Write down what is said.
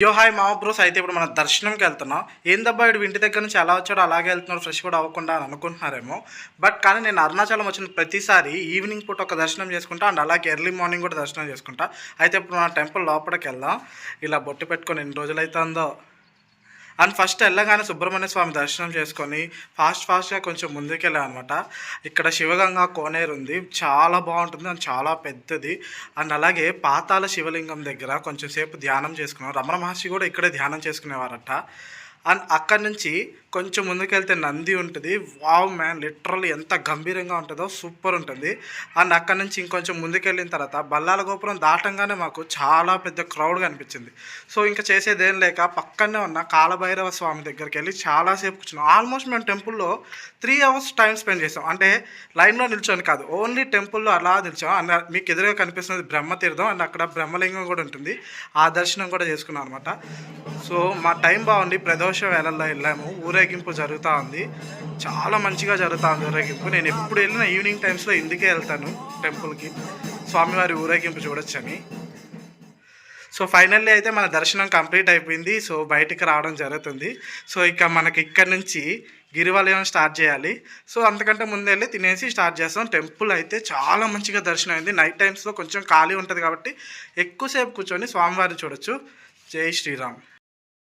యో హాయ్ మావ బ్రోస్. అయితే ఇప్పుడు మనం దర్శనంకి వెళ్తున్నాం. ఏందబ్బా వీడు ఇంటి దగ్గర నుంచి ఎలా వచ్చాడో అలాగే వెళ్తున్నాడు, ఫ్రెష్ కూడా అవ్వకుండా అని అనుకుంటున్నారేమో. కానీ నేను అరుణాచలం వచ్చిన ప్రతిసారి ఈవినింగ్ పూట ఒక దర్శనం చేసుకుంటా అండ్ అలాగే ఎర్లీ మార్నింగ్ కూడా దర్శనం చేసుకుంటా. అయితే ఇప్పుడు మన టెంపుల్ లోపలికి వెళ్దాం. ఇలా బొట్టు పెట్టుకొని ఎన్ని రోజులైతుందో. అండ్ ఫస్ట్ వెళ్ళగానే సుబ్రహ్మణ్య స్వామి దర్శనం చేసుకొని ఫాస్ట్గా కొంచెం ముందుకెళ్ళాం అనమాట. ఇక్కడ శివగంగా కోనేరు ఉంది, చాలా బాగుంటుంది అండ్ చాలా పెద్దది. అండ్ అలాగే పాతాల శివలింగం దగ్గర కొంచెం సేపు ధ్యానం చేసుకున్నాం. రమణ మహర్షి కూడా ఇక్కడే ధ్యానం చేసుకునేవారట. అండ్ అక్కడి నుంచి కొంచెం ముందుకెళ్తే నంది ఉంటుంది. వావ్ మ్యాన్, లిటరల్లీ ఎంత గంభీరంగా ఉంటుందో సూపర్ ఉంటుంది. అండ్ అక్కడి నుంచి ఇంకొంచెం ముందుకెళ్ళిన తర్వాత బల్లాల గోపురం దాటంగానే మాకు చాలా పెద్ద క్రౌడ్గా అనిపించింది. సో ఇంకా చేసేదేం లేక పక్కనే ఉన్న కాలభైరవ స్వామి దగ్గరికి వెళ్ళి చాలాసేపు కూర్చున్నాం. ఆల్మోస్ట్ మేము టెంపుల్లో 3 అవర్స్ టైం స్పెండ్ చేసాం. అంటే లైన్లో నిల్చొని కాదు, ఓన్లీ టెంపుల్లో అలా నిల్చాం. అండ్ మీకు ఎదురుగా కనిపిస్తున్నది బ్రహ్మతీర్థం అండ్ అక్కడ బ్రహ్మలింగం కూడా ఉంటుంది. ఆ దర్శనం కూడా చేసుకున్నాం అనమాట. సో మా టైం బాగుంది. ప్రదోష వేళల్లో వెళ్ళాము. ఊరేగింపు జరుగుతూ ఉంది, చాలా మంచిగా జరుగుతూ ఉంది ఊరేగింపు. నేను ఎప్పుడు వెళ్ళిన ఈవినింగ్ టైమ్స్లో ఇందుకే వెళ్తాను టెంపుల్కి, స్వామివారి ఊరేగింపు చూడొచ్చని. సో ఫైనల్లీ అయితే మన దర్శనం కంప్లీట్ అయిపోయింది. సో బయటికి రావడం జరుగుతుంది. సో ఇక మనకి ఇక్కడ నుంచి గిరివలయం స్టార్ట్ చేయాలి. సో అంతకంటే ముందు వెళ్ళి తినేసి స్టార్ట్ చేస్తాం. టెంపుల్ అయితే చాలా మంచిగా దర్శనం అయింది. నైట్ టైమ్స్లో కొంచెం ఖాళీ ఉంటుంది కాబట్టి ఎక్కువసేపు కూర్చొని స్వామివారిని చూడొచ్చు. జై శ్రీరామ్.